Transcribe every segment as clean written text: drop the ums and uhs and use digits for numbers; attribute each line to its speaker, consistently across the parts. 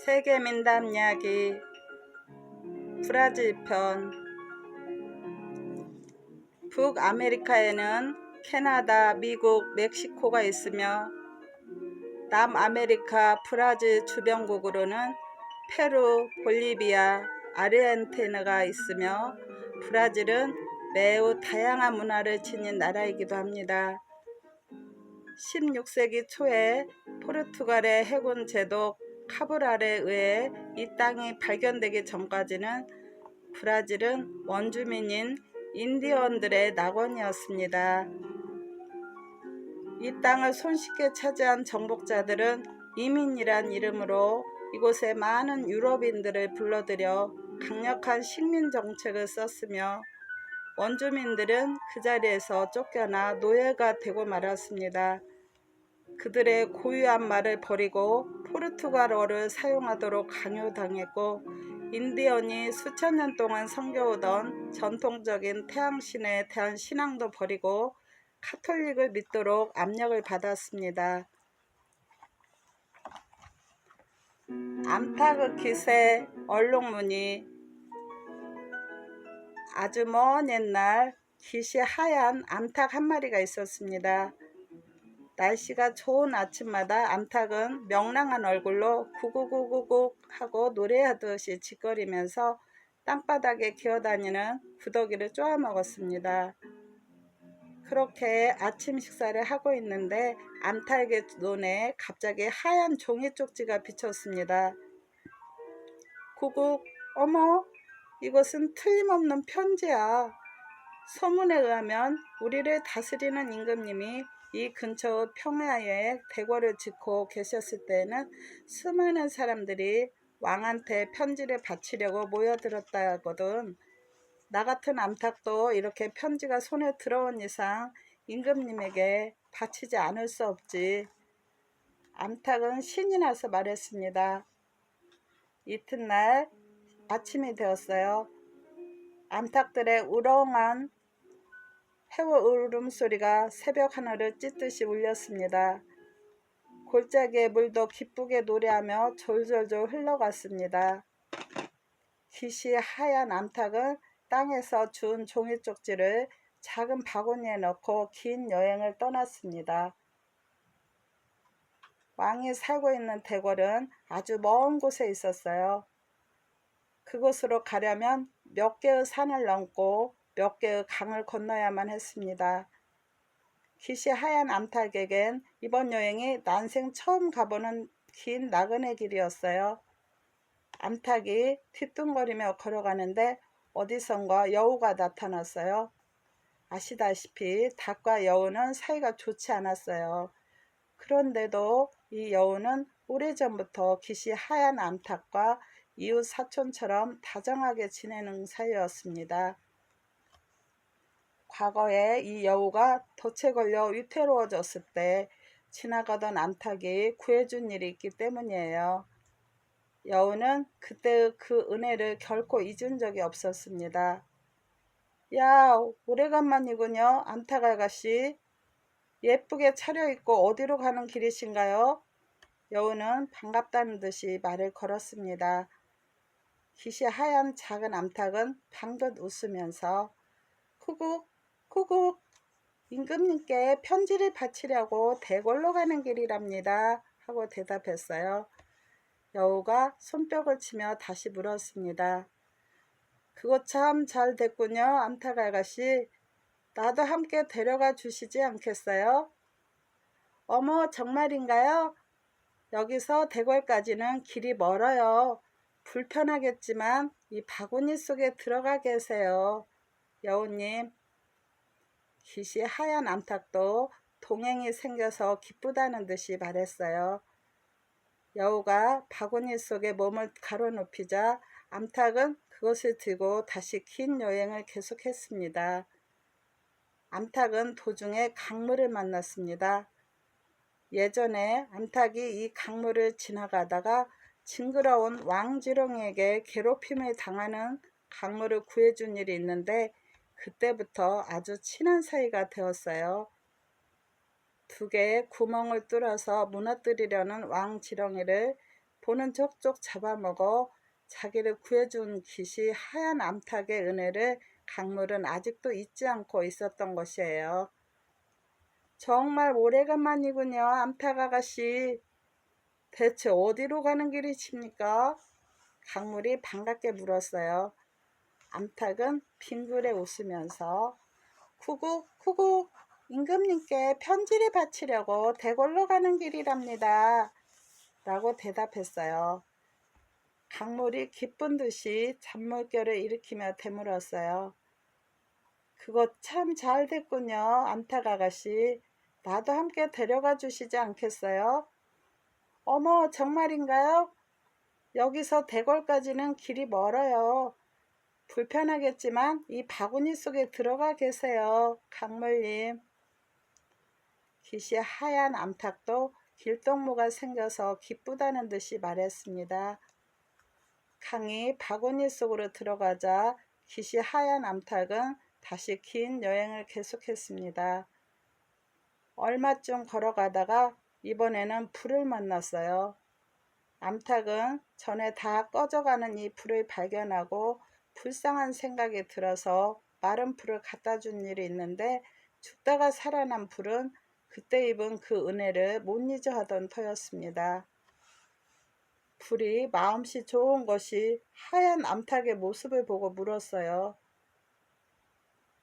Speaker 1: 세계 민담 이야기 브라질 편. 북아메리카에는 캐나다, 미국, 멕시코가 있으며 남아메리카 브라질 주변국으로는 페루, 볼리비아, 아르헨티나가 있으며 브라질은 매우 다양한 문화를 지닌 나라이기도 합니다. 16세기 초에 포르투갈의 해군 제독 카브랄에 의해 이 땅이 발견되기 전까지는 브라질은 원주민인 인디언들의 낙원이었습니다. 이 땅을 손쉽게 차지한 정복자들은 이민이란 이름으로 이곳에 많은 유럽인들을 불러들여 강력한 식민 정책을 썼으며 원주민들은 그 자리에서 쫓겨나 노예가 되고 말았습니다. 그들의 고유한 말을 버리고 포르투갈어를 사용하도록 강요당했고 인디언이 수천 년 동안 섬겨오던 전통적인 태양신에 대한 신앙도 버리고 카톨릭을 믿도록 압력을 받았습니다. 암타그킷의 얼룩무늬. 아주 먼 옛날 깃이 하얀 암탉 한 마리가 있었습니다. 날씨가 좋은 아침마다 암탉은 명랑한 얼굴로 구구구구구 하고 노래하듯이 짓거리면서 땅바닥에 기어다니는 구더기를 쪼아 먹었습니다. 그렇게 아침 식사를 하고 있는데 암탉의 눈에 갑자기 하얀 종이 쪽지가 비쳤습니다. 구국, 어머, 이것은 틀림없는 편지야. 소문에 의하면 우리를 다스리는 임금님이 이 근처 평야에 대궐을 짓고 계셨을 때에는 수많은 사람들이 왕한테 편지를 바치려고 모여들었다거든. 나 같은 암탉도 이렇게 편지가 손에 들어온 이상 임금님에게 바치지 않을 수 없지. 암탉은 신이 나서 말했습니다. 이튿날 아침이 되었어요. 암탉들의 우렁한 해오 울음소리가 새벽 하늘을 찢듯이 울렸습니다. 골짜기의 물도 기쁘게 노래하며 졸졸졸 흘러갔습니다. 깃이 하얀 암탉은 땅에서 준 종이 쪽지를 작은 바구니에 넣고 긴 여행을 떠났습니다. 왕이 살고 있는 대궐은 아주 먼 곳에 있었어요. 그곳으로 가려면 몇 개의 산을 넘고 몇 개의 강을 건너야만 했습니다. 깃이 하얀 암탉에겐 이번 여행이 난생 처음 가보는 긴 나그네 길이었어요. 암탉이 뒤뚱거리며 걸어가는데 어디선가 여우가 나타났어요. 아시다시피 닭과 여우는 사이가 좋지 않았어요. 그런데도 이 여우는 오래전부터 깃이 하얀 암탉과 이웃 사촌처럼 다정하게 지내는 사이였습니다. 과거에 이 여우가 덫에 걸려 위태로워졌을 때 지나가던 암탉이 구해준 일이 있기 때문이에요. 여우는 그때의 그 은혜를 결코 잊은 적이 없었습니다. 야, 오래간만이군요, 암탉 아가씨. 예쁘게 차려입고 어디로 가는 길이신가요? 여우는 반갑다는 듯이 말을 걸었습니다. 깃이 하얀 작은 암탉은 방긋 웃으면서 쿠국, 쿠국, 임금님께 편지를 바치려고 대궐로 가는 길이랍니다 하고 대답했어요. 여우가 손뼉을 치며 다시 물었습니다. 그거 참 잘 됐군요, 암탉 아가씨. 나도 함께 데려가 주시지 않겠어요? 어머, 정말인가요? 여기서 대궐까지는 길이 멀어요. 불편하겠지만 이 바구니 속에 들어가 계세요. 여우님. 깃이 하얀 암탉도 동행이 생겨서 기쁘다는 듯이 말했어요. 여우가 바구니 속에 몸을 가로눕히자 암탉은 그것을 들고 다시 긴 여행을 계속했습니다. 암탉은 도중에 강물을 만났습니다. 예전에 암탉이 이 강물을 지나가다가 징그러운 왕지렁이에게 괴롭힘을 당하는 강물을 구해준 일이 있는데 그때부터 아주 친한 사이가 되었어요. 두 개의 구멍을 뚫어서 무너뜨리려는 왕지렁이를 보는 족족 잡아먹어 자기를 구해준 기시 하얀 암탉의 은혜를 강물은 아직도 잊지 않고 있었던 것이에요. 정말 오래간만이군요, 암탉 아가씨. 대체 어디로 가는 길이십니까? 강물이 반갑게 물었어요. 암탉은 빙그레 웃으면서 구국 구국 임금님께 편지를 바치려고 대궐로 가는 길이랍니다. 라고 대답했어요. 강물이 기쁜 듯이 잔물결을 일으키며 되물었어요. 그거 참 잘 됐군요, 암탉 아가씨. 나도 함께 데려가 주시지 않겠어요? 어머, 정말인가요? 여기서 대궐까지는 길이 멀어요. 불편하겠지만 이 바구니 속에 들어가 계세요, 강물님. 기시 하얀 암탉도 길동무가 생겨서 기쁘다는 듯이 말했습니다. 강이 바구니 속으로 들어가자 기시 하얀 암탉은 다시 긴 여행을 계속했습니다. 얼마쯤 걸어가다가 이번에는 불을 만났어요. 암탉은 전에 다 꺼져가는 이 불을 발견하고 불쌍한 생각이 들어서 마른 불을 갖다 준 일이 있는데 죽다가 살아난 불은 그때 입은 그 은혜를 못 잊어 하던 터였습니다. 불이 마음씨 좋은 것이 하얀 암탉의 모습을 보고 물었어요.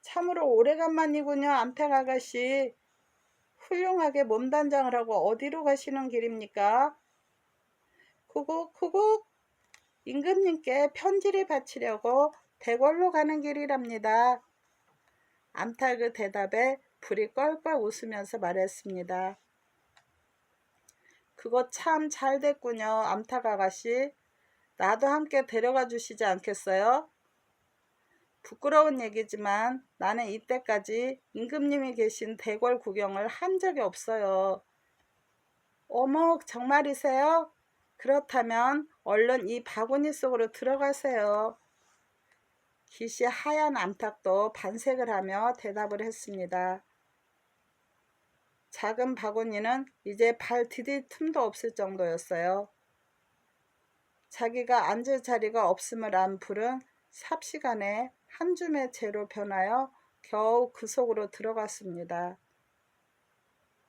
Speaker 1: 참으로 오래간만이군요, 암탉 아가씨. 훌륭하게 몸단장을 하고 어디로 가시는 길입니까? 구국 구국 임금님께 편지를 바치려고 대궐로 가는 길이랍니다. 암탉의 대답에 불이 껄껄 웃으면서 말했습니다. 그거 참 잘 됐군요, 암탉 아가씨. 나도 함께 데려가 주시지 않겠어요? 부끄러운 얘기지만 나는 이때까지 임금님이 계신 대궐 구경을 한 적이 없어요. 어머, 정말이세요? 그렇다면 얼른 이 바구니 속으로 들어가세요. 기시 하얀 암탉도 반색을 하며 대답을 했습니다. 작은 바구니는 이제 발 디딜 틈도 없을 정도였어요. 자기가 앉을 자리가 없음을 안 불은 삽시간에 한 줌의 재로 변하여 겨우 그 속으로 들어갔습니다.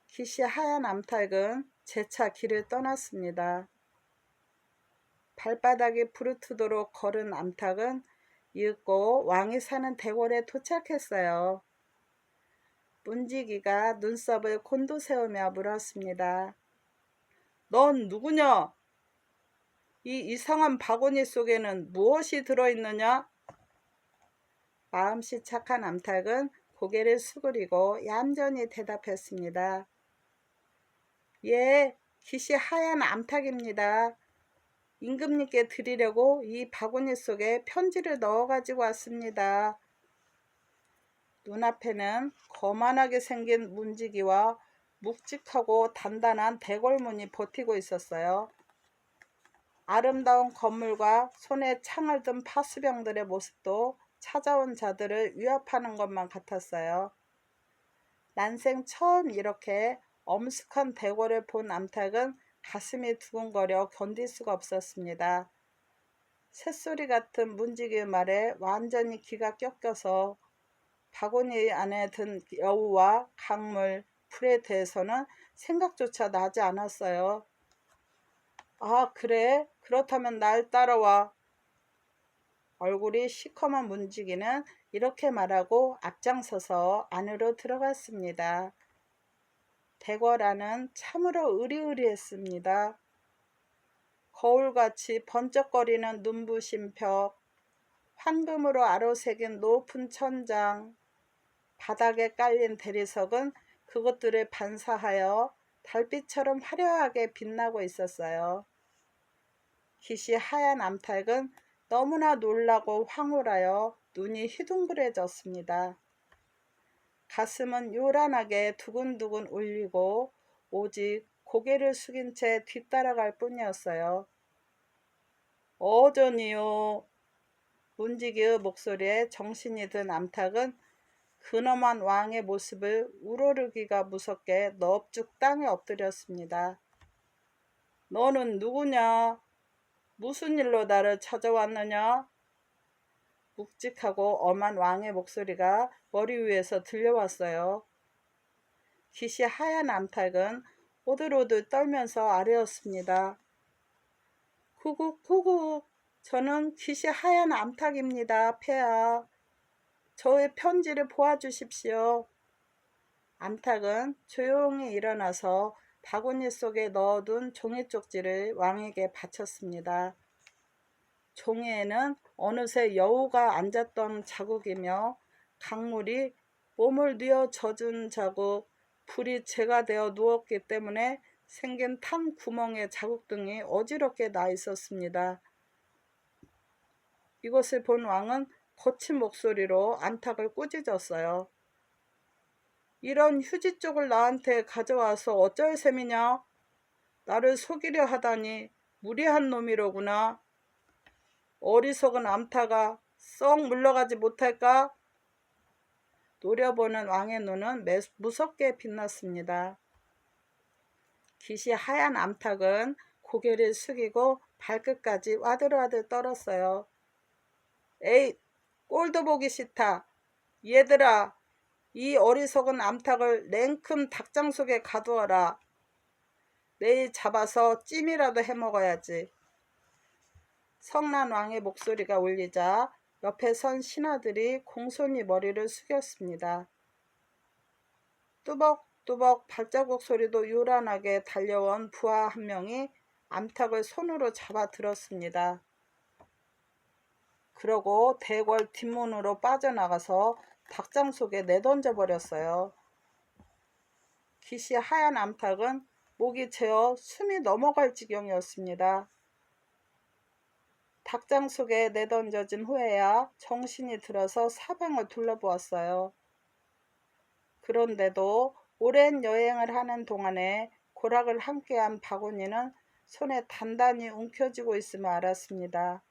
Speaker 1: 기시 하얀 암탉은 재차 길을 떠났습니다. 발바닥이 부르트도록 걸은 암탉은 이윽고 왕이 사는 대궐에 도착했어요. 문지기가 눈썹을 곤두세우며 물었습니다. 넌 누구냐? 이 이상한 바구니 속에는 무엇이 들어있느냐? 마음씨 착한 암탉은 고개를 수그리고 얌전히 대답했습니다. 예, 기시 하얀 암탉입니다. 임금님께 드리려고 이 바구니 속에 편지를 넣어 가지고 왔습니다. 눈앞에는 거만하게 생긴 문지기와 묵직하고 단단한 대궐문이 버티고 있었어요. 아름다운 건물과 손에 창을 든 파수병들의 모습도 찾아온 자들을 위협하는 것만 같았어요. 난생 처음 이렇게 엄숙한 대궐을 본 암탉은 가슴이 두근거려 견딜 수가 없었습니다. 새소리 같은 문지기의 말에 완전히 기가 꺾여서 바구니 안에 든 여우와 강물, 불에 대해서는 생각조차 나지 않았어요. 아, 그래? 그렇다면 날 따라와. 얼굴이 시커먼 문지기는 이렇게 말하고 앞장서서 안으로 들어갔습니다. 대궐 안은 참으로 으리으리했습니다. 거울같이 번쩍거리는 눈부신 벽, 황금으로 아로새긴 높은 천장, 바닥에 깔린 대리석은 그것들을 반사하여 달빛처럼 화려하게 빛나고 있었어요. 기시 하얀 암탉은 너무나 놀라고 황홀하여 눈이 휘둥그레졌습니다. 가슴은 요란하게 두근두근 울리고 오직 고개를 숙인 채 뒤따라갈 뿐이었어요. 어전이요. 문지기의 목소리에 정신이 든 암탉은 근엄한 왕의 모습을 우러르기가 무섭게 넙죽 땅에 엎드렸습니다. 너는 누구냐? 무슨 일로 나를 찾아왔느냐? 묵직하고 엄한 왕의 목소리가 머리 위에서 들려왔어요. 깃이 하얀 암탉은 오들오들 떨면서 아뢰었습니다. 구국, 저는 깃이 하얀 암탉입니다. 폐하. 저의 편지를 보아주십시오. 암탉은 조용히 일어나서 바구니 속에 넣어둔 종이 쪽지를 왕에게 바쳤습니다. 종이에는 어느새 여우가 앉았던 자국이며 강물이 몸을 뉘어 젖은 자국, 불이 재가 되어 누웠기 때문에 생긴 탄 구멍의 자국 등이 어지럽게 나 있었습니다. 이것을 본 왕은 거친 목소리로 암탉을 꾸짖었어요. 이런 휴지 쪽을 나한테 가져와서 어쩔 셈이냐? 나를 속이려 하다니 무리한 놈이로구나. 어리석은 암탉아, 썩 물러가지 못할까? 노려보는 왕의 눈은 무섭게 빛났습니다. 깃이 하얀 암탉은 고개를 숙이고 발끝까지 와들와들 떨었어요. 에이, 꼴도 보기 싫다. 얘들아, 이 어리석은 암탉을 냉큼 닭장 속에 가두어라. 내일 잡아서 찜이라도 해먹어야지. 성난 왕의 목소리가 울리자 옆에 선 신하들이 공손히 머리를 숙였습니다. 뚜벅뚜벅 발자국 소리도 요란하게 달려온 부하 한 명이 암탉을 손으로 잡아 들었습니다. 그러고 대궐 뒷문으로 빠져나가서 닭장 속에 내던져 버렸어요. 깃이 하얀 암탉은 목이 채어 숨이 넘어갈 지경이었습니다. 닭장 속에 내던져진 후에야 정신이 들어서 사방을 둘러보았어요. 그런데도 오랜 여행을 하는 동안에 고락을 함께한 바구니는 손에 단단히 움켜쥐고 있음을 알았습니다.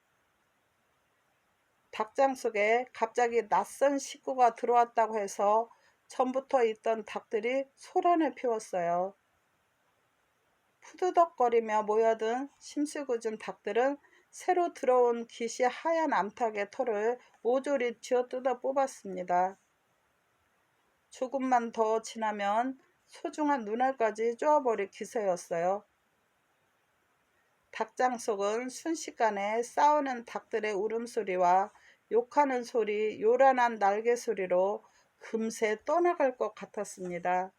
Speaker 1: 닭장 속에 갑자기 낯선 식구가 들어왔다고 해서 전부터 있던 닭들이 소란을 피웠어요. 푸드덕거리며 모여든 심술궂은 닭들은 새로 들어온 깃이 하얀 암탉의 털을 모조리 쥐어뜯어 뽑았습니다. 조금만 더 지나면 소중한 눈알까지 쪼아버릴 기세였어요. 닭장 속은 순식간에 싸우는 닭들의 울음소리와 욕하는 소리, 요란한 날개 소리로 금세 떠나갈 것 같았습니다.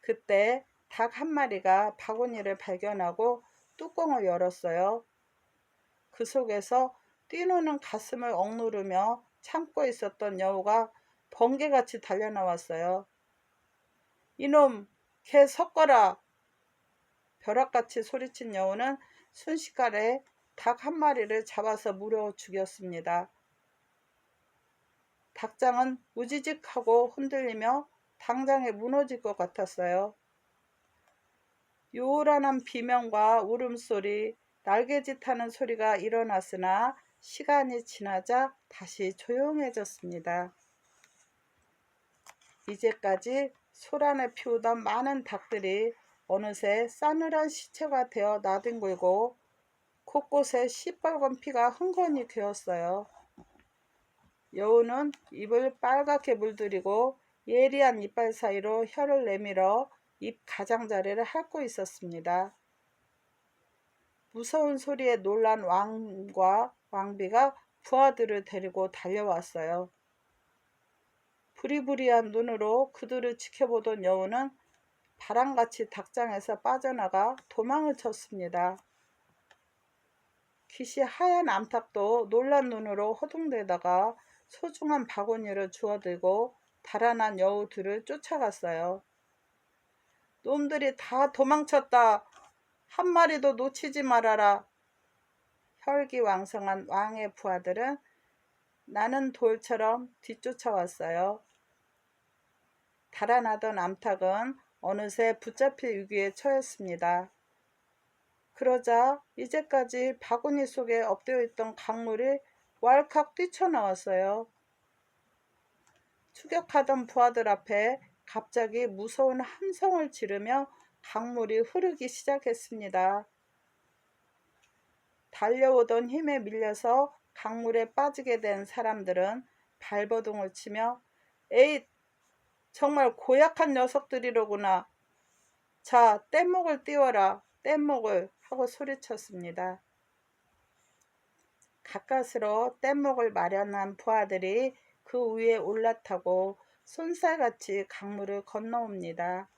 Speaker 1: 그때 닭 한 마리가 바구니를 발견하고 뚜껑을 열었어요. 그 속에서 뛰노는 가슴을 억누르며 참고 있었던 여우가 번개같이 달려나왔어요. 이놈, 개 섞어라! 벼락같이 소리친 여우는 순식간에 닭 한 마리를 잡아서 물어 죽였습니다. 닭장은 우지직하고 흔들리며 당장에 무너질 것 같았어요. 요란한 비명과 울음소리, 날개짓하는 소리가 일어났으나 시간이 지나자 다시 조용해졌습니다. 이제까지 소란을 피우던 많은 닭들이 어느새 싸늘한 시체가 되어 나뒹굴고 곳곳에 시뻘건 피가 흥건히 되었어요. 여우는 입을 빨갛게 물들이고 예리한 이빨 사이로 혀를 내밀어 입 가장자리를 핥고 있었습니다. 무서운 소리에 놀란 왕과 왕비가 부하들을 데리고 달려왔어요. 부리부리한 눈으로 그들을 지켜보던 여우는 바람같이 닭장에서 빠져나가 도망을 쳤습니다. 깃이 하얀 암탉도 놀란 눈으로 허둥대다가 소중한 바구니를 주워들고 달아난 여우들을 쫓아갔어요. 놈들이 다 도망쳤다. 한 마리도 놓치지 말아라. 혈기왕성한 왕의 부하들은 나는 돌처럼 뒤쫓아왔어요. 달아나던 암탉은 어느새 붙잡힐 위기에 처했습니다. 그러자 이제까지 바구니 속에 엎드려 있던 강물이 왈칵 뛰쳐나왔어요. 추격하던 부하들 앞에 갑자기 무서운 함성을 지르며 강물이 흐르기 시작했습니다. 달려오던 힘에 밀려서 강물에 빠지게 된 사람들은 발버둥을 치며 에잇, 정말 고약한 녀석들이로구나. 자, 뗏목을 띄워라. 뗏목을 하고 소리쳤습니다. 가까스로 뗏목을 마련한 부하들이 그 위에 올라타고 손살같이 강물을 건너옵니다.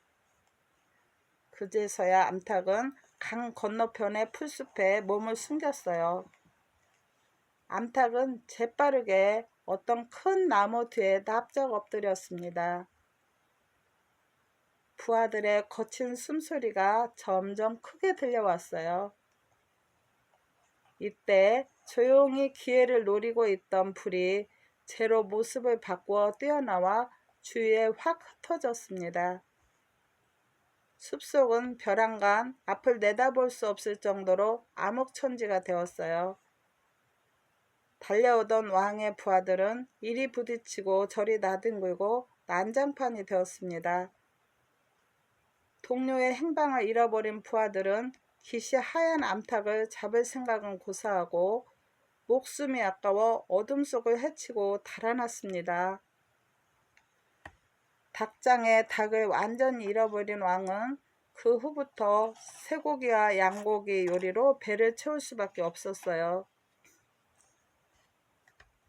Speaker 1: 그제서야 암탉은 강 건너편의 풀숲에 몸을 숨겼어요. 암탉은 재빠르게 어떤 큰 나무 뒤에 납작 엎드렸습니다. 부하들의 거친 숨소리가 점점 크게 들려왔어요. 이때 조용히 기회를 노리고 있던 불이 재로 모습을 바꾸어 뛰어나와 주위에 확 흩어졌습니다. 숲속은 벼랑간 앞을 내다볼 수 없을 정도로 암흑천지가 되었어요. 달려오던 왕의 부하들은 이리 부딪히고 저리 나뒹굴고 난장판이 되었습니다. 동료의 행방을 잃어버린 부하들은 기시 하얀 암탉을 잡을 생각은 고사하고 목숨이 아까워 어둠 속을 헤치고 달아났습니다. 닭장에 닭을 완전히 잃어버린 왕은 그 후부터 쇠고기와 양고기 요리로 배를 채울 수밖에 없었어요.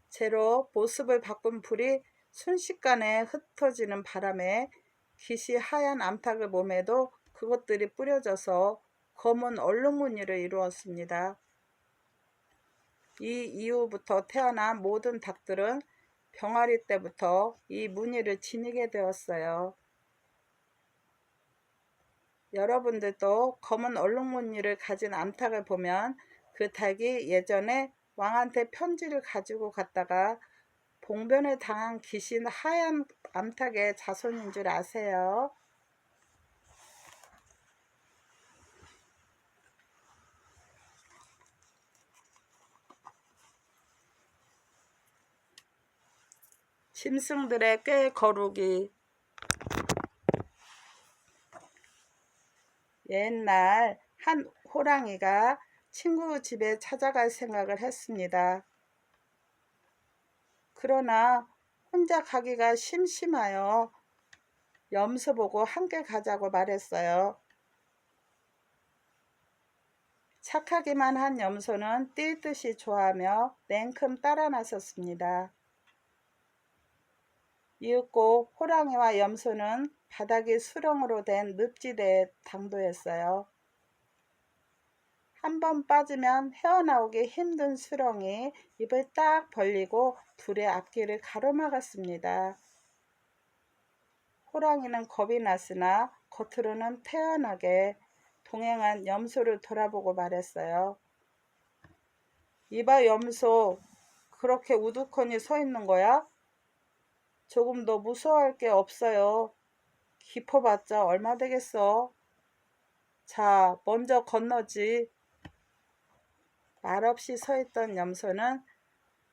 Speaker 1: 재로 모습을 바꾼 불이 순식간에 흩어지는 바람에 기시 하얀 암탉의 몸에도 그것들이 뿌려져서 검은 얼룩무늬를 이루었습니다. 이 이후부터 태어난 모든 닭들은 병아리 때부터 이 무늬를 지니게 되었어요. 여러분들도 검은 얼룩무늬를 가진 암탉을 보면 그 닭이 예전에 왕한테 편지를 가지고 갔다가 봉변을 당한 귀신 하얀 암탉의 자손인 줄 아세요? 짐승들의 꾀 거루기. 옛날 한 호랑이가 친구 집에 찾아갈 생각을 했습니다. 그러나 혼자 가기가 심심하여 염소 보고 함께 가자고 말했어요. 착하기만 한 염소는 뛸 듯이 좋아하며 냉큼 따라 나섰습니다. 이윽고 호랑이와 염소는 바닥이 수렁으로 된 늪지대에 당도했어요. 한 번 빠지면 헤어나오기 힘든 수렁이 입을 딱 벌리고 둘의 앞길을 가로막았습니다. 호랑이는 겁이 났으나 겉으로는 태연하게 동행한 염소를 돌아보고 말했어요. 이봐 염소, 그렇게 우두커니 서 있는 거야? 조금 더 무서워할 게 없어요. 깊어봤자 얼마 되겠어. 자, 먼저 건너지. 말없이 서 있던 염소는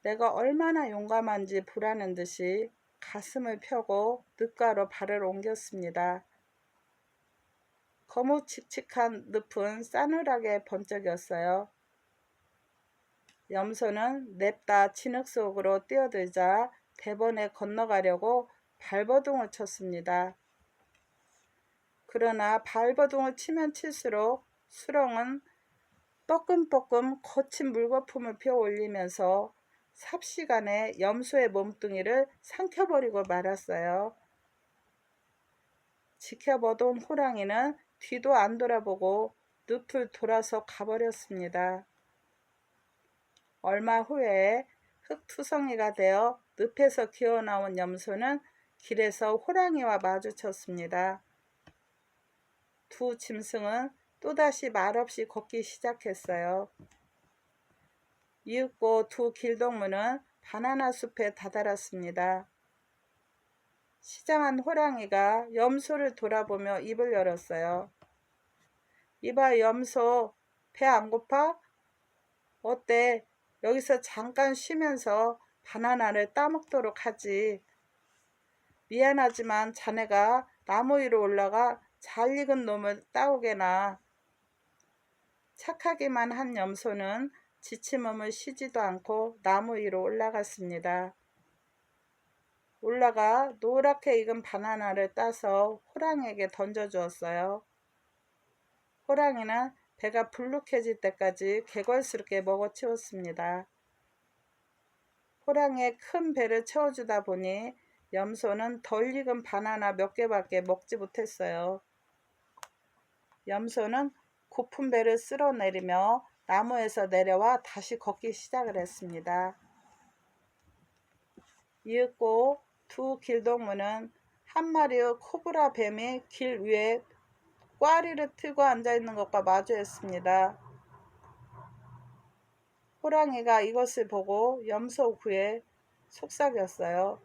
Speaker 1: 내가 얼마나 용감한지 보라는 듯이 가슴을 펴고 늪가로 발을 옮겼습니다. 거무칙칙한 늪은 싸늘하게 번쩍였어요. 염소는 냅다 진흙 속으로 뛰어들자 대번에 건너가려고 발버둥을 쳤습니다. 그러나 발버둥을 치면 칠수록 수렁은 뻐끔뻐끔 거친 물거품을 피어올리면서 삽시간에 염소의 몸뚱이를 삼켜버리고 말았어요. 지켜보던 호랑이는 뒤도 안 돌아보고 늪을 돌아서 가버렸습니다. 얼마 후에 흙투성이가 되어 늪에서 기어나온 염소는 길에서 호랑이와 마주쳤습니다. 두 짐승은 또다시 말없이 걷기 시작했어요. 이윽고 두 길동무는 바나나 숲에 다다랐습니다. 시장한 호랑이가 염소를 돌아보며 입을 열었어요. 이봐 염소, 배 안 고파? 어때? 여기서 잠깐 쉬면서 바나나를 따먹도록 하지. 미안하지만 자네가 나무 위로 올라가 잘 익은 놈을 따오게나. 착하기만 한 염소는 지친 몸을 쉬지도 않고 나무 위로 올라갔습니다. 올라가 노랗게 익은 바나나를 따서 호랑이에게 던져주었어요. 호랑이는 배가 불룩해질 때까지 개걸스럽게 먹어치웠습니다. 호랑이의 큰 배를 채워주다 보니 염소는 덜 익은 바나나 몇 개밖에 먹지 못했어요. 염소는 고픈 배를 쓸어내리며 나무에서 내려와 다시 걷기 시작을 했습니다. 이윽고 두 길동무는 한 마리의 코브라 뱀이 길 위에 꽈리를 틀고 앉아있는 것과 마주했습니다. 호랑이가 이것을 보고 염소 귀에 속삭였어요.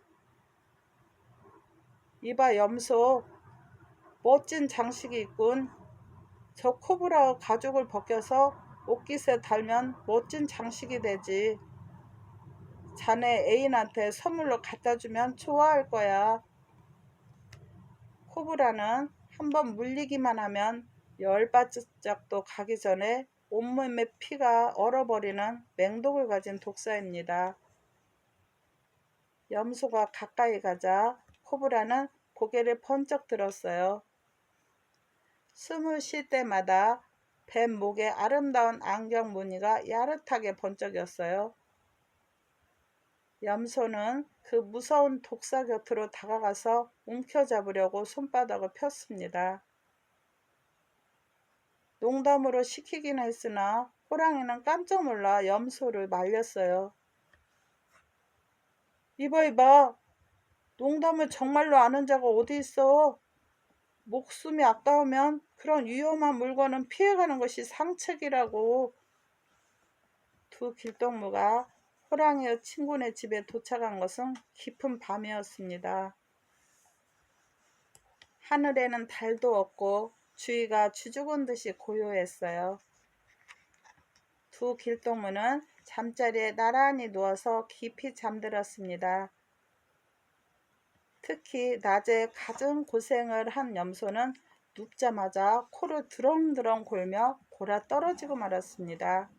Speaker 1: 이봐 염소, 멋진 장식이 있군. 저 코브라 가죽을 벗겨서 옷깃에 달면 멋진 장식이 되지. 자네 애인한테 선물로 갖다주면 좋아할 거야. 코브라는 한번 물리기만 하면 10발짝도 가기 전에 온몸의 피가 얼어버리는 맹독을 가진 독사입니다. 염소가 가까이 가자 코브라는 고개를 번쩍 들었어요. 숨을 쉴 때마다 뱀 목에 아름다운 안경 무늬가 야릇하게 번쩍였어요. 염소는 그 무서운 독사 곁으로 다가가서 움켜잡으려고 손바닥을 폈습니다. 농담으로 시키긴 했으나 호랑이는 깜짝 놀라 염소를 말렸어요. 이봐, 농담을 정말로 아는 자가 어디 있어? 목숨이 아까우면 그런 위험한 물건은 피해가는 것이 상책이라고. 두 길동무가 호랑이의 친구네 집에 도착한 것은 깊은 밤이었습니다. 하늘에는 달도 없고 주위가 주죽은 듯이 고요했어요. 두 길동무는 잠자리에 나란히 누워서 깊이 잠들었습니다. 특히 낮에 가장 고생을 한 염소는 눕자마자 코를 드렁드렁 골며 골아 떨어지고 말았습니다.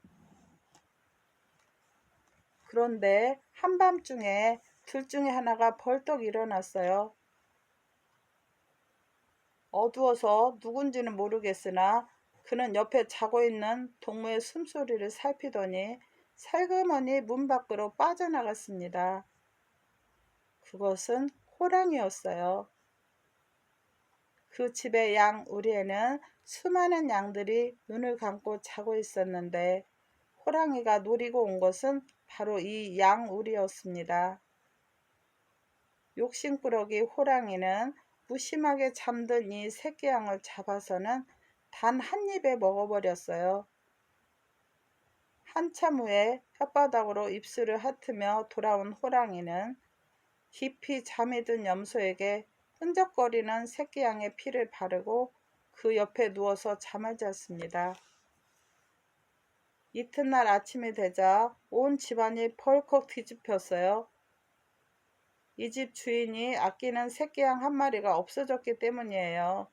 Speaker 1: 그런데 한밤중에 둘 중에 하나가 벌떡 일어났어요. 어두워서 누군지는 모르겠으나 그는 옆에 자고 있는 동무의 숨소리를 살피더니 살그머니 문 밖으로 빠져나갔습니다. 그것은 호랑이였어요. 그 집의 양 우리에는 수많은 양들이 눈을 감고 자고 있었는데 호랑이가 노리고 온 것은 바로 이 양우리였습니다. 욕심꾸러기 호랑이는 무심하게 잠든 이 새끼 양을 잡아서는 단 한 입에 먹어버렸어요. 한참 후에 혓바닥으로 입술을 핥으며 돌아온 호랑이는 깊이 잠이 든 염소에게 끈적거리는 새끼 양의 피를 바르고 그 옆에 누워서 잠을 잤습니다. 이튿날 아침이 되자 온 집안이 벌컥 뒤집혔어요. 이 집 주인이 아끼는 새끼 양 한 마리가 없어졌기 때문이에요.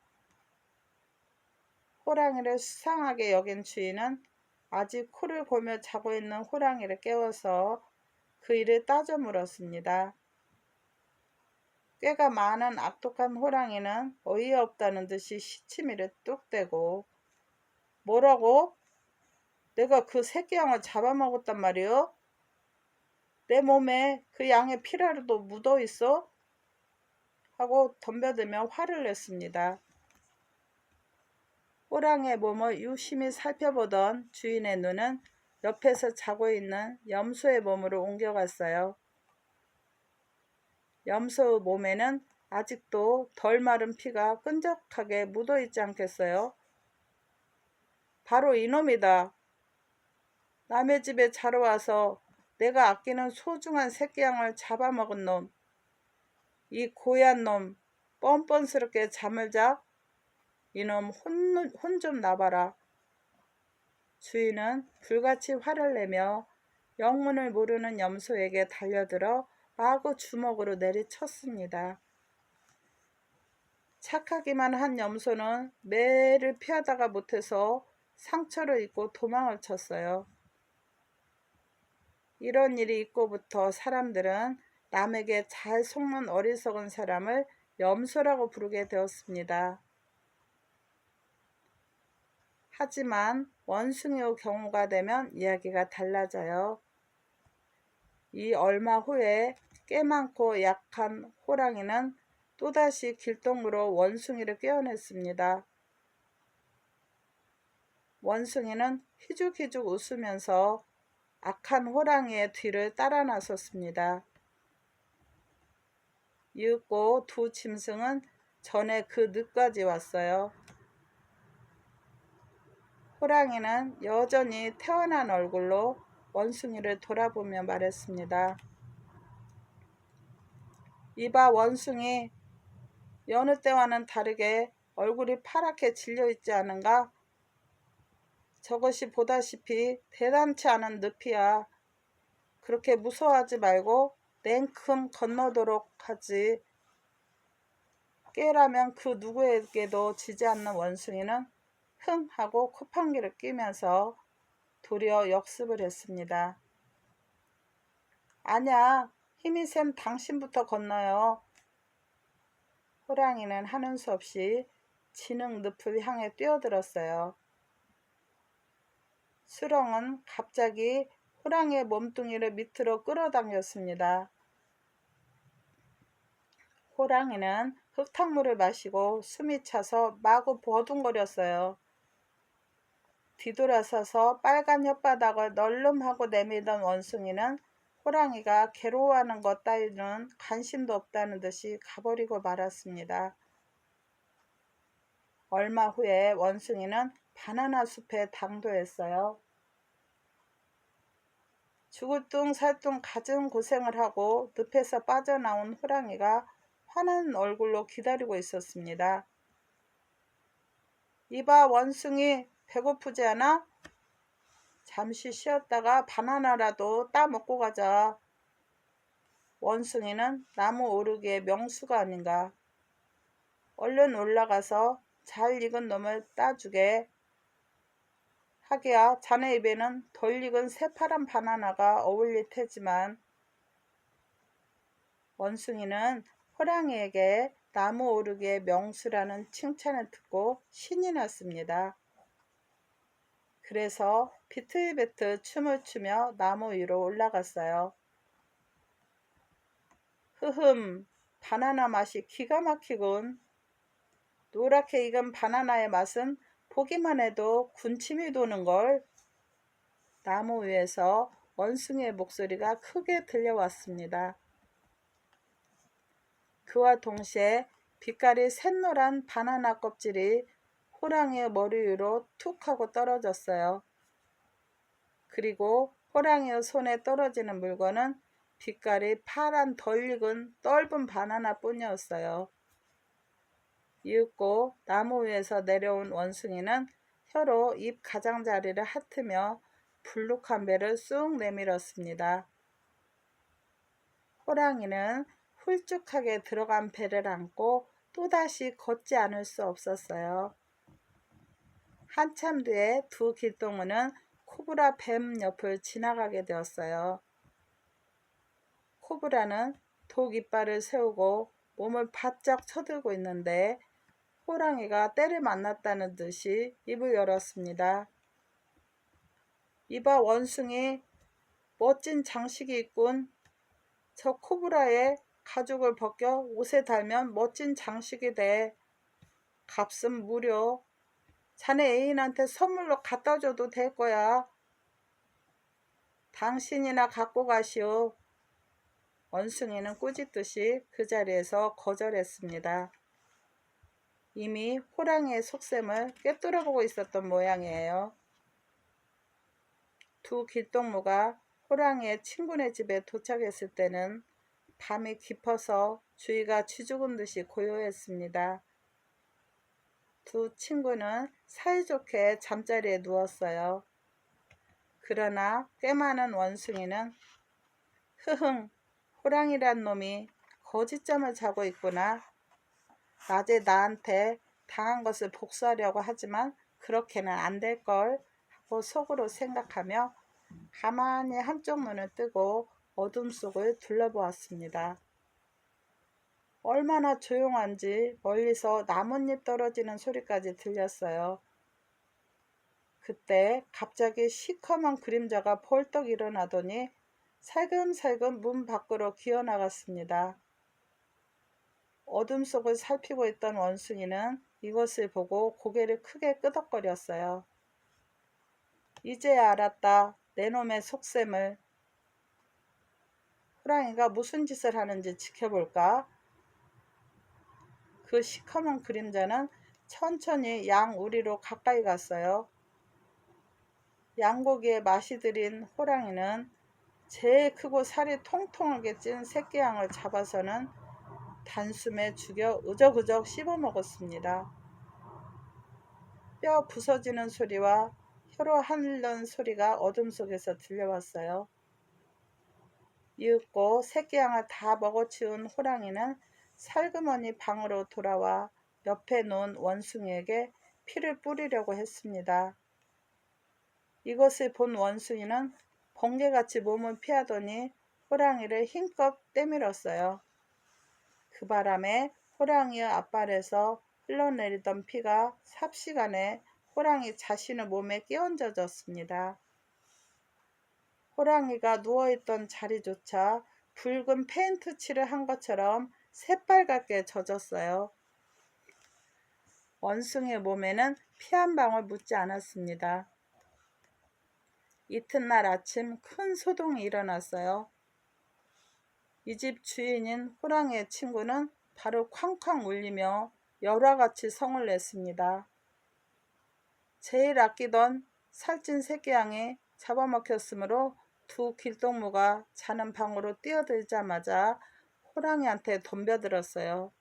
Speaker 1: 호랑이를 수상하게 여긴 주인은 아직 코를 골며 자고 있는 호랑이를 깨워서 그 일을 따져 물었습니다. 꾀가 많은 악독한 호랑이는 어이없다는 듯이 시치미를 뚝 떼고 뭐라고? 내가 그 새끼 양을 잡아먹었단 말이오? 내 몸에 그 양의 피라도 묻어 있어? 하고 덤벼들며 화를 냈습니다. 호랑이의 몸을 유심히 살펴보던 주인의 눈은 옆에서 자고 있는 염소의 몸으로 옮겨갔어요. 염소의 몸에는 아직도 덜 마른 피가 끈적하게 묻어있지 않겠어요? 바로 이놈이다. 남의 집에 자러 와서 내가 아끼는 소중한 새끼 양을 잡아먹은 놈. 이 고얀 놈, 뻔뻔스럽게 잠을 자? 이놈 혼 좀 나봐라. 주인은 불같이 화를 내며 영문을 모르는 염소에게 달려들어 마구 주먹으로 내리쳤습니다. 착하기만 한 염소는 매를 피하다가 못해서 상처를 입고 도망을 쳤어요. 이런 일이 있고부터 사람들은 남에게 잘 속는 어리석은 사람을 염소라고 부르게 되었습니다. 하지만 원숭이의 경우가 되면 이야기가 달라져요. 이 얼마 후에 꽤 많고 약한 호랑이는 또다시 길동무로 원숭이를 깨어냈습니다. 원숭이는 희죽희죽 웃으면서 악한 호랑이의 뒤를 따라 나섰습니다. 이윽고 두 짐승은 전에 그 늪까지 왔어요. 호랑이는 여전히 태어난 얼굴로 원숭이를 돌아보며 말했습니다. 이봐 원숭이, 여느 때와는 다르게 얼굴이 파랗게 질려있지 않은가? 저것이 보다시피 대단치 않은 늪이야. 그렇게 무서워하지 말고 냉큼 건너도록 하지. 깨라면 그 누구에게도 지지 않는 원숭이는 흥 하고 콧방귀를 뀌면서 도리어 역습을 했습니다. 아냐, 힘이 센 당신부터 건너요. 호랑이는 하는 수 없이 진흙 늪을 향해 뛰어들었어요. 수렁은 갑자기 호랑이의 몸뚱이를 밑으로 끌어당겼습니다. 호랑이는 흙탕물을 마시고 숨이 차서 마구 버둥거렸어요. 뒤돌아서서 빨간 혓바닥을 널름하고 내밀던 원숭이는 호랑이가 괴로워하는 것 따위는 관심도 없다는 듯이 가버리고 말았습니다. 얼마 후에 원숭이는 바나나 숲에 당도했어요. 죽을 둥 살 둥 갖은 고생을 하고 늪에서 빠져나온 호랑이가 화난 얼굴로 기다리고 있었습니다. 이봐 원숭이, 배고프지 않아? 잠시 쉬었다가 바나나라도 따먹고 가자. 원숭이는 나무 오르기의 명수가 아닌가. 얼른 올라가서 잘 익은 놈을 따주게. 하기야 자네 입에는 덜 익은 새파란 바나나가 어울릴 테지만. 원숭이는 호랑이에게 나무 오르기의 명수라는 칭찬을 듣고 신이 났습니다. 그래서 비틀비틀 춤을 추며 나무 위로 올라갔어요. 흐흠, 바나나 맛이 기가 막히군. 노랗게 익은 바나나의 맛은 보기만 해도 군침이 도는걸. 나무 위에서 원숭이의 목소리가 크게 들려왔습니다. 그와 동시에 빛깔이 샛노란 바나나 껍질이 호랑이의 머리 위로 툭 하고 떨어졌어요. 그리고 호랑이의 손에 떨어지는 물건은 빛깔이 파란 덜 익은 떫은 바나나 뿐이었어요. 이윽고 나무 위에서 내려온 원숭이는 혀로 입 가장자리를 핥으며 불룩한 배를 쑥 내밀었습니다. 호랑이는 훌쭉하게 들어간 배를 안고 또다시 걷지 않을 수 없었어요. 한참 뒤에 두 길동무는 코브라 뱀 옆을 지나가게 되었어요. 코브라는 독 이빨을 세우고 몸을 바짝 쳐들고 있는데 호랑이가 때를 만났다는 듯이 입을 열었습니다. 이봐 원숭이, 멋진 장식이 있군. 저 코브라의 가죽을 벗겨 옷에 달면 멋진 장식이 돼. 값은 무료. 자네 애인한테 선물로 갖다 줘도 될 거야. 당신이나 갖고 가시오. 원숭이는 꾸짖듯이 그 자리에서 거절했습니다. 이미 호랑이의 속셈을 꿰뚫어보고 있었던 모양이에요. 두 길동무가 호랑이의 친구네 집에 도착했을 때는 밤이 깊어서 주위가 쥐죽은 듯이 고요했습니다. 두 친구는 사이좋게 잠자리에 누웠어요. 그러나 꽤 많은 원숭이는 흐흥, 호랑이란 놈이 거짓잠을 자고 있구나. 낮에 나한테 당한 것을 복수하려고 하지만 그렇게는 안 될걸 하고 속으로 생각하며 가만히 한쪽 눈을 뜨고 어둠 속을 둘러보았습니다. 얼마나 조용한지 멀리서 나뭇잎 떨어지는 소리까지 들렸어요. 그때 갑자기 시커먼 그림자가 벌떡 일어나더니 살금살금 문 밖으로 기어나갔습니다. 어둠 속을 살피고 있던 원숭이는 이것을 보고 고개를 크게 끄덕거렸어요. 이제야 알았다. 내 놈의 속셈을. 호랑이가 무슨 짓을 하는지 지켜볼까? 그 시커먼 그림자는 천천히 양 우리로 가까이 갔어요. 양고기에 맛이 들인 호랑이는 제일 크고 살이 통통하게 찐 새끼 양을 잡아서는 단숨에 죽여 으적으적 씹어먹었습니다. 뼈 부서지는 소리와 혀로 핥는 소리가 어둠 속에서 들려왔어요. 이윽고 새끼 양을 다 먹어치운 호랑이는 살그머니 방으로 돌아와 옆에 놓은 원숭이에게 피를 뿌리려고 했습니다. 이것을 본 원숭이는 번개같이 몸을 피하더니 호랑이를 힘껏 때밀었어요. 그 바람에 호랑이의 앞발에서 흘러내리던 피가 삽시간에 호랑이 자신의 몸에 끼얹어졌습니다. 호랑이가 누워있던 자리조차 붉은 페인트 칠을 한 것처럼 새빨갛게 젖었어요. 원숭이의 몸에는 피 한 방울 묻지 않았습니다. 이튿날 아침 큰 소동이 일어났어요. 이 집 주인인 호랑이의 친구는 바로 쾅쾅 울리며 열화같이 성을 냈습니다. 제일 아끼던 살찐 새끼양이 잡아먹혔으므로 두 길동무가 자는 방으로 뛰어들자마자 호랑이한테 덤벼들었어요.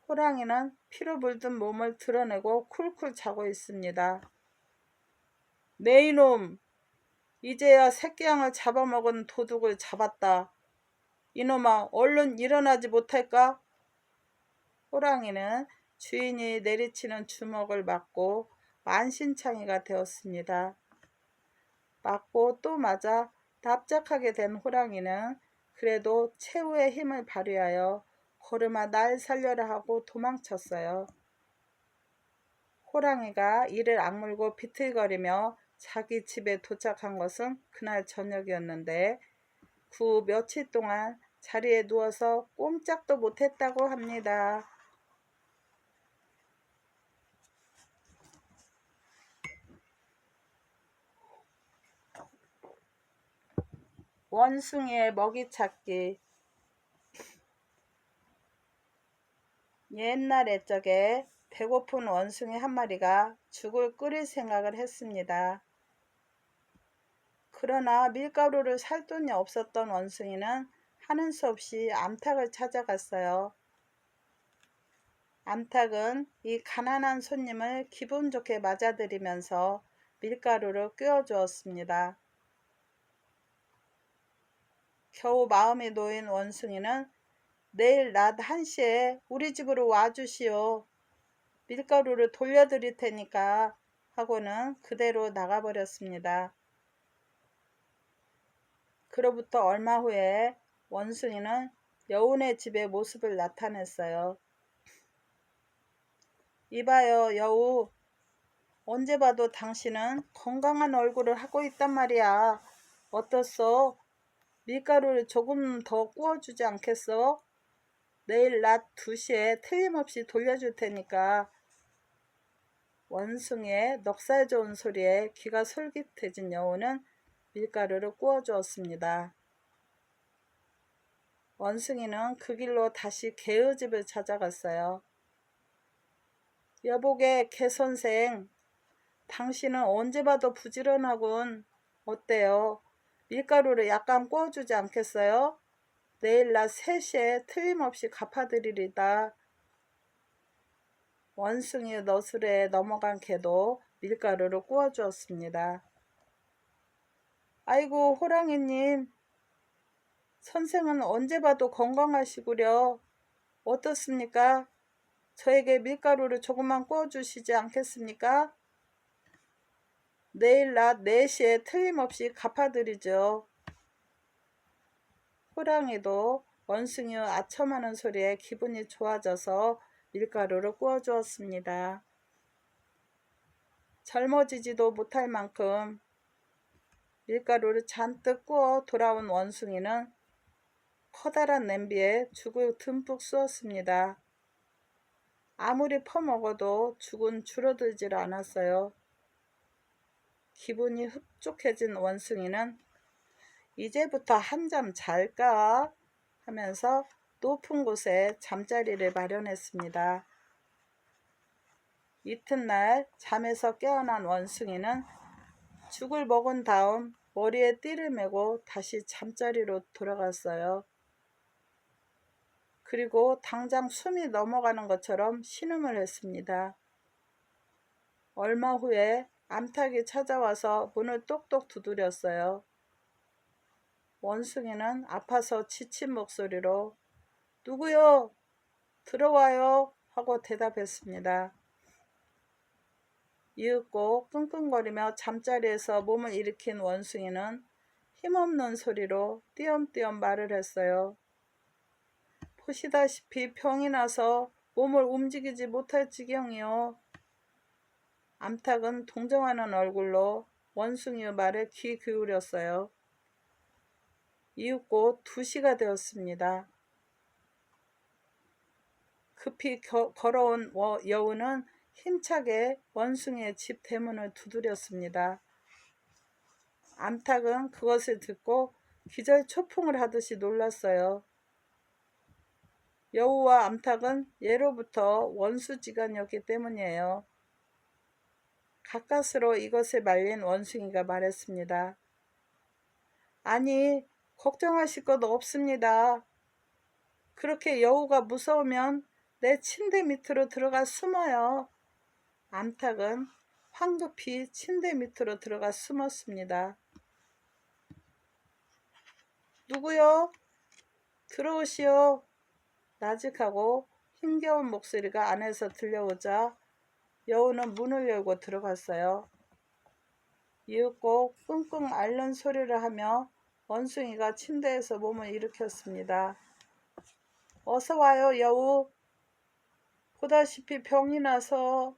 Speaker 1: 호랑이는 피로 물든 몸을 드러내고 쿨쿨 자고 있습니다. 네 이놈! 이제야 새끼양을 잡아먹은 도둑을 잡았다. 이놈아, 얼른 일어나지 못할까? 호랑이는 주인이 내리치는 주먹을 맞고 만신창이가 되었습니다. 맞고 또 맞아 납작하게 된 호랑이는 그래도 최후의 힘을 발휘하여 걸음아 날 살려라 하고 도망쳤어요. 호랑이가 이를 악물고 비틀거리며 자기 집에 도착한 것은 그날 저녁이었는데 그 며칠 동안 자리에 누워서 꼼짝도 못했다고 합니다. 원숭이의 먹이 찾기. 옛날 옛적에 배고픈 원숭이 한 마리가 죽을 끓일 생각을 했습니다. 그러나 밀가루를 살 돈이 없었던 원숭이는 하는 수 없이 암탉을 찾아갔어요. 암탉은 이 가난한 손님을 기분 좋게 맞아들이면서 밀가루를 꿰어주었습니다. 겨우 마음이 놓인 원숭이는 내일 낮 1시에 우리 집으로 와주시오. 밀가루를 돌려드릴 테니까 하고는 그대로 나가버렸습니다. 그로부터 얼마 후에 원숭이는 여운의 집에 모습을 나타냈어요. 이봐요, 여우. 언제 봐도 당신은 건강한 얼굴을 하고 있단 말이야. 어떻소? 밀가루를 조금 더 구워주지 않겠어? 내일 낮 2시에 틀림없이 돌려줄 테니까. 원숭이의 넉살 좋은 소리에 귀가 솔깃해진 여우는 밀가루를 구워주었습니다. 원숭이는 그 길로 다시 개의 집을 찾아갔어요. 여보게, 개 선생, 당신은 언제 봐도 부지런하군. 어때요? 밀가루를 약간 구워주지 않겠어요? 내일 낮 3시에 틀림없이 갚아드리리다. 원숭이의 너스레에 넘어간 개도 밀가루를 구워주었습니다. 아이고, 호랑이님, 선생은 언제 봐도 건강하시구려. 어떻습니까? 저에게 밀가루를 조금만 구워주시지 않겠습니까? 내일 낮 4시에 틀림없이 갚아드리죠. 호랑이도 원숭이의 아첨하는 소리에 기분이 좋아져서 밀가루를 구워주었습니다. 젊어지지도 못할 만큼 밀가루를 잔뜩 구워 돌아온 원숭이는 커다란 냄비에 죽을 듬뿍 쑤었습니다. 아무리 퍼먹어도 죽은 줄어들질 않았어요. 기분이 흡족해진 원숭이는 이제부터 한잠 잘까 하면서 높은 곳에 잠자리를 마련했습니다. 이튿날 잠에서 깨어난 원숭이는 죽을 먹은 다음 머리에 띠를 메고 다시 잠자리로 돌아갔어요. 그리고 당장 숨이 넘어가는 것처럼 신음을 했습니다. 얼마 후에 암탉이 찾아와서 문을 똑똑 두드렸어요. 원숭이는 아파서 지친 목소리로 "누구요? 들어와요." 하고 대답했습니다. 이윽고 끙끙거리며 잠자리에서 몸을 일으킨 원숭이는 힘없는 소리로 띄엄띄엄 말을 했어요. 보시다시피 병이 나서 몸을 움직이지 못할 지경이요. 암탉은 동정하는 얼굴로 원숭이의 말에 귀 기울였어요. 이윽고 2시가 되었습니다. 급히 걸어온 여우는 힘차게 원숭이의 집 대문을 두드렸습니다. 암탉은 그것을 듣고 기절초풍을 하듯이 놀랐어요. 여우와 암탉은 예로부터 원수지간이었기 때문이에요. 가까스로 이것을 말린 원숭이가 말했습니다. "아니, 걱정하실 것 없습니다. 그렇게 여우가 무서우면 내 침대 밑으로 들어가 숨어요." 암탉은 황급히 침대 밑으로 들어가 숨었습니다. "누구요? 들어오시오." 나직하고 힘겨운 목소리가 안에서 들려오자 여우는 문을 열고 들어갔어요. 이윽고 끙끙 앓는 소리를 하며 원숭이가 침대에서 몸을 일으켰습니다. "어서 와요, 여우. 보다시피 병이 나서."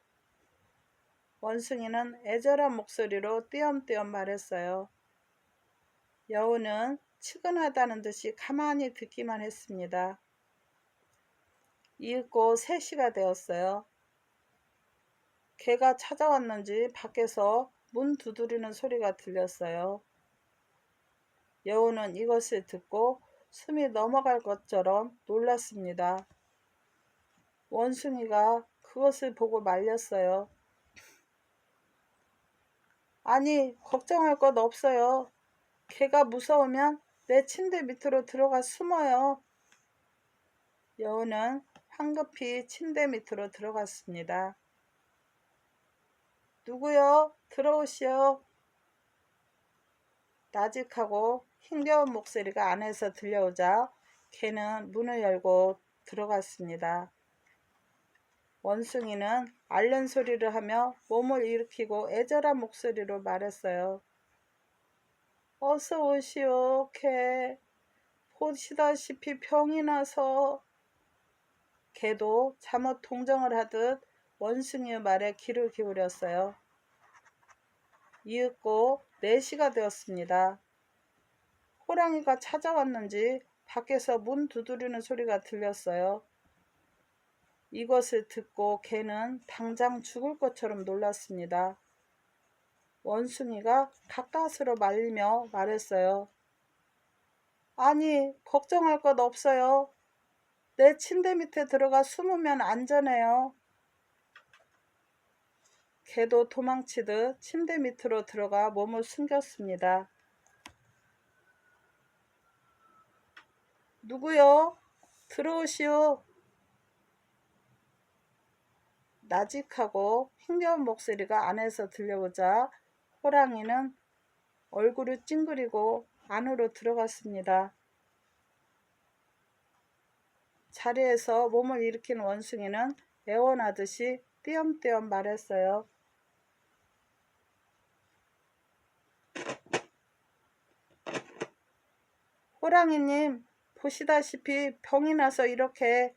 Speaker 1: 원숭이는 애절한 목소리로 띄엄띄엄 말했어요. 여우는 측은하다는 듯이 가만히 듣기만 했습니다. 이윽고 3시가 되었어요. 개가 찾아왔는지 밖에서 문 두드리는 소리가 들렸어요. 여우는 이것을 듣고 숨이 넘어갈 것처럼 놀랐습니다. 원숭이가 그것을 보고 말렸어요. "아니, 걱정할 것 없어요. 개가 무서우면 내 침대 밑으로 들어가 숨어요." 여우는 황급히 침대 밑으로 들어갔습니다. "누구요? 들어오시오." 나직하고 힘겨운 목소리가 안에서 들려오자 개는 문을 열고 들어갔습니다. 원숭이는 앓는 소리를 하며 몸을 일으키고 애절한 목소리로 말했어요. "어서 오시오, 개. 보시다시피 병이 나서." 개도 잠옷 동정을 하듯 원숭이의 말에 귀를 기울였어요. 이윽고 4시가 되었습니다. 호랑이가 찾아왔는지 밖에서 문 두드리는 소리가 들렸어요. 이것을 듣고 개는 당장 죽을 것처럼 놀랐습니다. 원숭이가 가까스로 말리며 말했어요. "아니, 걱정할 것 없어요. 내 침대 밑에 들어가 숨으면 안전해요." 개도 도망치듯 침대 밑으로 들어가 몸을 숨겼습니다. "누구요? 들어오시오." 나직하고 힘겨운 목소리가 안에서 들려오자 호랑이는 얼굴을 찡그리고 안으로 들어갔습니다. 자리에서 몸을 일으킨 원숭이는 애원하듯이 띄엄띄엄 말했어요. 호랑이님, 보시다시피 병이 나서 이렇게.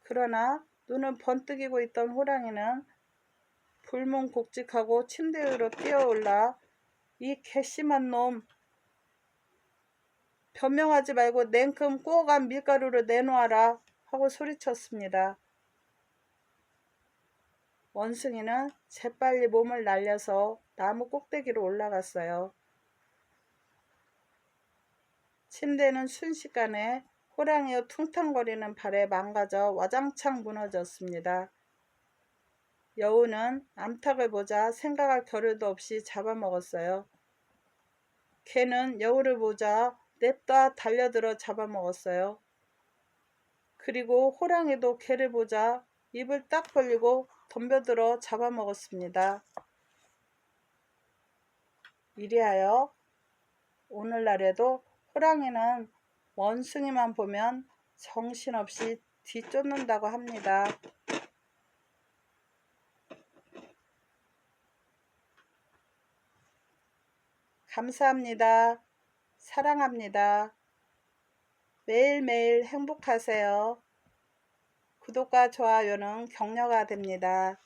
Speaker 1: 그러나 눈은 번뜩이고 있던 호랑이는 불문곡직하고 침대 위로 뛰어올라 이 괘씸한 놈, 변명하지 말고 냉큼 구워간 밀가루를 내놓아라 하고 소리쳤습니다. 원숭이는 재빨리 몸을 날려서 나무 꼭대기로 올라갔어요. 침대는 순식간에 호랑이의 퉁탕거리는 발에 망가져 와장창 무너졌습니다. 여우는 암탉을 보자 생각할 겨를도 없이 잡아먹었어요. 개는 여우를 보자 냅다 달려들어 잡아먹었어요. 그리고 호랑이도 개를 보자 입을 딱 벌리고 덤벼들어 잡아먹었습니다. 이리하여 오늘날에도 호랑이는 원숭이만 보면 정신없이 뒤쫓는다고 합니다. 감사합니다. 사랑합니다. 매일매일 행복하세요. 구독과 좋아요는 격려가 됩니다.